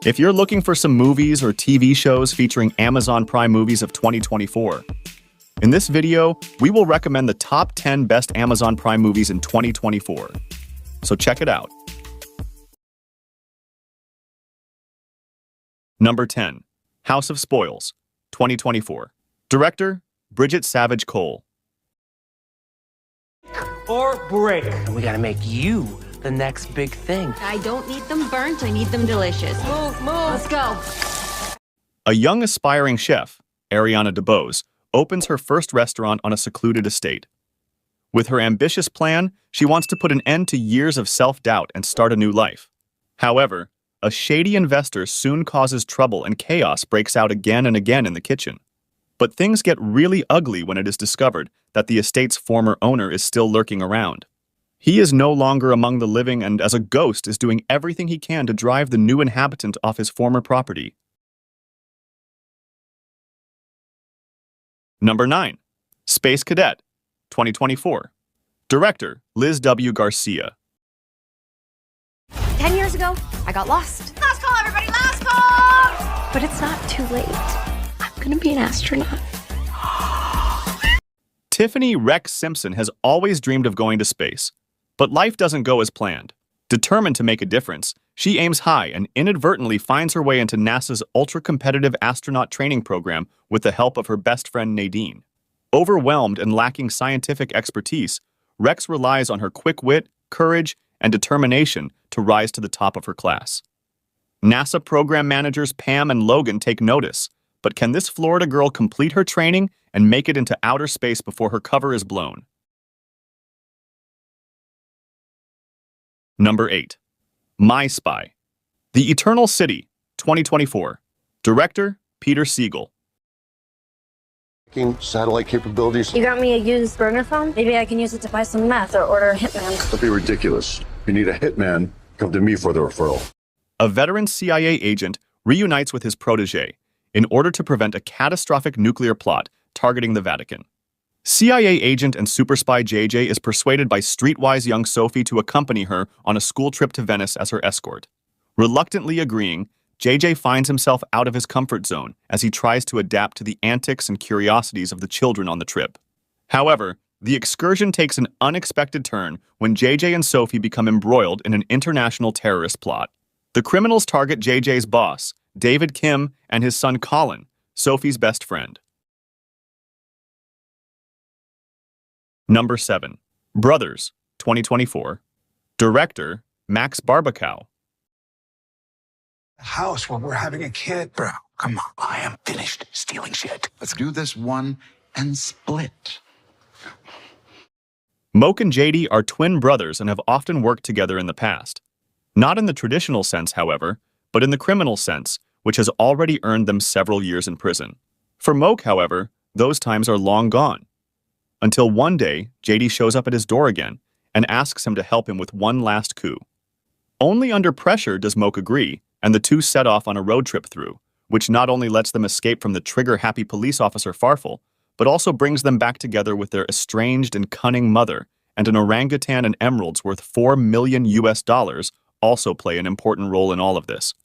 If you're looking for some movies or TV shows featuring Amazon Prime movies of 2024, in this video, we will recommend the top 10 best Amazon Prime movies in 2024. So check it out. Number 10. House of Spoils, 2024. Director, Bridget Savage Cole. Or break. And we gotta make you the next big thing. I don't need them burnt, I need them delicious. Move. Let's go. A young aspiring chef, Ariana DeBose, opens her first restaurant on a secluded estate. With her ambitious plan, she wants to put an end to years of self-doubt and start a new life. However, a shady investor soon causes trouble and chaos breaks out again and again in the kitchen. But things get really ugly when it is discovered that the estate's former owner is still lurking around. He is no longer among the living and, as a ghost, is doing everything he can to drive the new inhabitant off his former property. Number 9. Space Cadet, 2024. Director, Liz W. Garcia. 10 years ago, I got lost. Last call, everybody, last call! But it's not too late. I'm gonna be an astronaut. Tiffany Rex Simpson has always dreamed of going to space, but life doesn't go as planned. Determined to make a difference, she aims high and inadvertently finds her way into NASA's ultra-competitive astronaut training program with the help of her best friend Nadine. Overwhelmed and lacking scientific expertise, Rex relies on her quick wit, courage, and determination to rise to the top of her class. NASA program managers Pam and Logan take notice, but can this Florida girl complete her training and make it into outer space before her cover is blown? Number 8. My Spy. The Eternal City, 2024. Director, Peter Siegel. Satellite capabilities. You got me a used burner phone? Maybe I can use it to buy some meth or order a hitman. Don't be ridiculous. If you need a hitman, come to me for the referral. A veteran CIA agent reunites with his protege in order to prevent a catastrophic nuclear plot targeting the Vatican. CIA agent and super spy JJ is persuaded by streetwise young Sophie to accompany her on a school trip to Venice as her escort. Reluctantly agreeing, JJ finds himself out of his comfort zone as he tries to adapt to the antics and curiosities of the children on the trip. However, the excursion takes an unexpected turn when JJ and Sophie become embroiled in an international terrorist plot. The criminals target JJ's boss, David Kim, and his son Colin, Sophie's best friend. Number 7. Brothers, 2024. Director, Max Barbacow. House when we're having a kid, bro. Come on, I am finished stealing shit. Let's do this one and split. Moke and JD are twin brothers and have often worked together in the past. Not in the traditional sense, however, but in the criminal sense, which has already earned them several years in prison. For Moke, however, those times are long gone. Until one day, JD shows up at his door again and asks him to help him with one last coup. Only under pressure does Moke agree, and the two set off on a road trip through, which not only lets them escape from the trigger-happy police officer Farfel, but also brings them back together with their estranged and cunning mother, and an orangutan and emeralds worth $4 million also play an important role in all of this.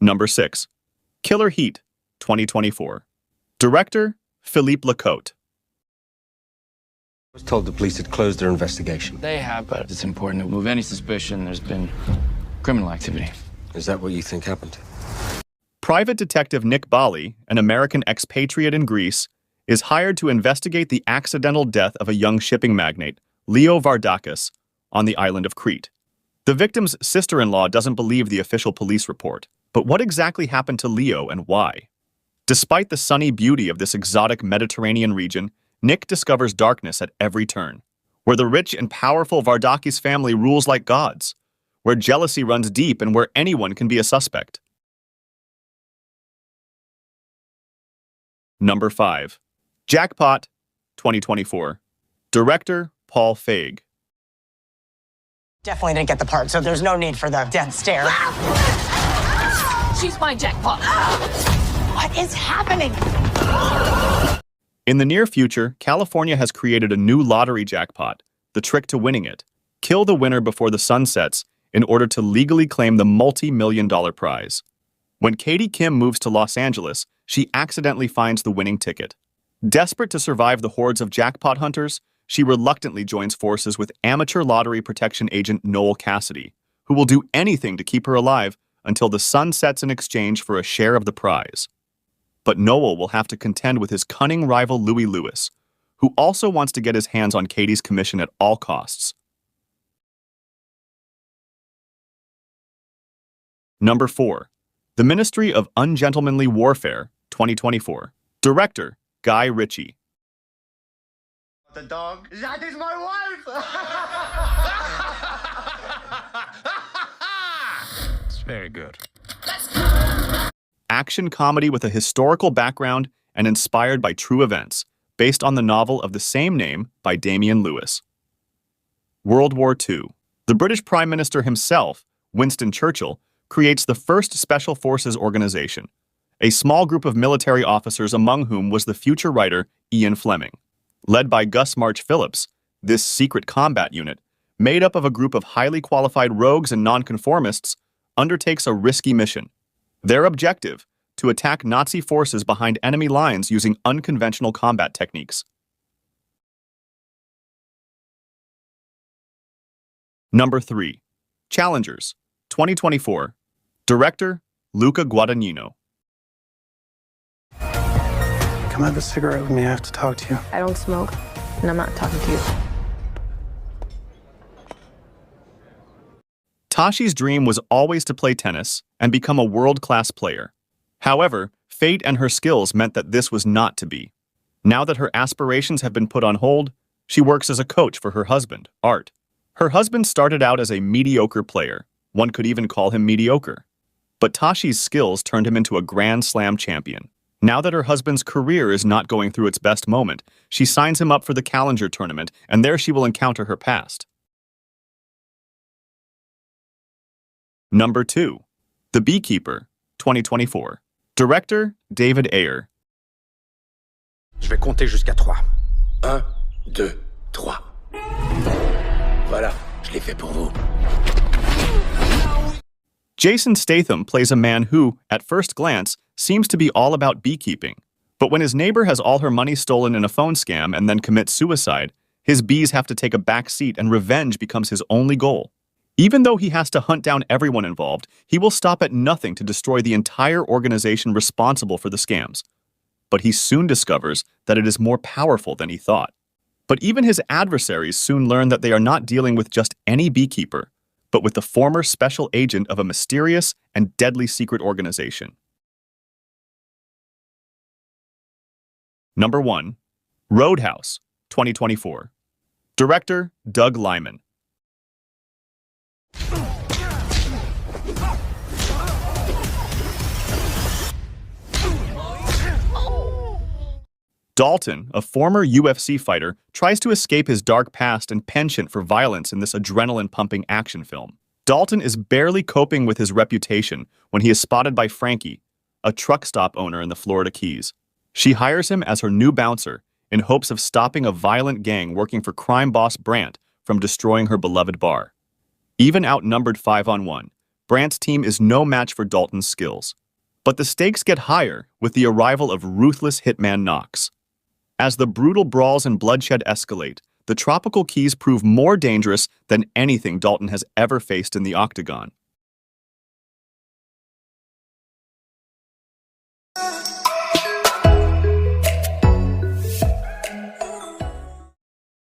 Number 6. Killer Heat, 2024. Director, Philippe Lecote. I was told the police had closed their investigation. They have, but it's important to remove any suspicion there's been criminal activity. Is that what you think happened? Private Detective Nick Bali, an American expatriate in Greece, is hired to investigate the accidental death of a young shipping magnate, Leo Vardakis, on the island of Crete. The victim's sister-in-law doesn't believe the official police report, but what exactly happened to Leo and why? Despite the sunny beauty of this exotic Mediterranean region, Nick discovers darkness at every turn, where the rich and powerful Vardakis family rules like gods, where jealousy runs deep and where anyone can be a suspect. Number 5. Jackpot, 2024. Director, Paul Feig. Definitely didn't get the part, so there's no need for the death stare. She's my jackpot. What is happening? In the near future, California has created a new lottery jackpot. The trick to winning it: kill the winner before the sun sets in order to legally claim the multi-million-dollar prize. When Katie Kim moves to Los Angeles, she accidentally finds the winning ticket. Desperate to survive the hordes of jackpot hunters, she reluctantly joins forces with amateur lottery protection agent Noel Cassidy, who will do anything to keep her alive until the sun sets in exchange for a share of the prize. But Noel will have to contend with his cunning rival Louis Lewis, who also wants to get his hands on Katie's commission at all costs. Number 4. The Ministry of Ungentlemanly Warfare, 2024. Director, Guy Ritchie. The dog? That is my wife! It's very good. Action comedy with a historical background and inspired by true events, based on the novel of the same name by Damian Lewis. World War II. The British Prime Minister himself, Winston Churchill, creates the first Special Forces organization, a small group of military officers among whom was the future writer Ian Fleming. Led by Gus March Phillips, this secret combat unit, made up of a group of highly qualified rogues and nonconformists, undertakes a risky mission. Their objective, to attack Nazi forces behind enemy lines using unconventional combat techniques. Number 3. Challengers, 2024. Director, Luca Guadagnino. Come have a cigarette with me. I have to talk to you. I don't smoke, and I'm not talking to you. Tashi's dream was always to play tennis and become a world-class player. However, fate and her skills meant that this was not to be. Now that her aspirations have been put on hold, she works as a coach for her husband, Art. Her husband started out as a mediocre player. One could even call him mediocre. But Tashi's skills turned him into a Grand Slam champion. Now that her husband's career is not going through its best moment, she signs him up for the Challenger tournament, and there she will encounter her past. Number 2. The Beekeeper, 2024. Director, David Ayer. Je vais compter jusqu'à 3. 1, 2, 3. Voilà, je l'ai fait pour vous. Jason Statham plays a man who, at first glance, seems to be all about beekeeping. But when his neighbor has all her money stolen in a phone scam and then commits suicide, his bees have to take a back seat and revenge becomes his only goal. Even though he has to hunt down everyone involved, he will stop at nothing to destroy the entire organization responsible for the scams. But he soon discovers that it is more powerful than he thought. But even his adversaries soon learn that they are not dealing with just any beekeeper, but with the former special agent of a mysterious and deadly secret organization. Number 1. Roadhouse, 2024. Director, Doug Liman. Dalton, a former UFC fighter, tries to escape his dark past and penchant for violence in this adrenaline-pumping action film. Dalton is barely coping with his reputation when he is spotted by Frankie, a truck stop owner in the Florida Keys. She hires him as her new bouncer in hopes of stopping a violent gang working for crime boss Brant from destroying her beloved bar. Even outnumbered 5-on-1, Brant's team is no match for Dalton's skills. But the stakes get higher with the arrival of ruthless hitman Knox. As the brutal brawls and bloodshed escalate, the tropical Keys prove more dangerous than anything Dalton has ever faced in the octagon.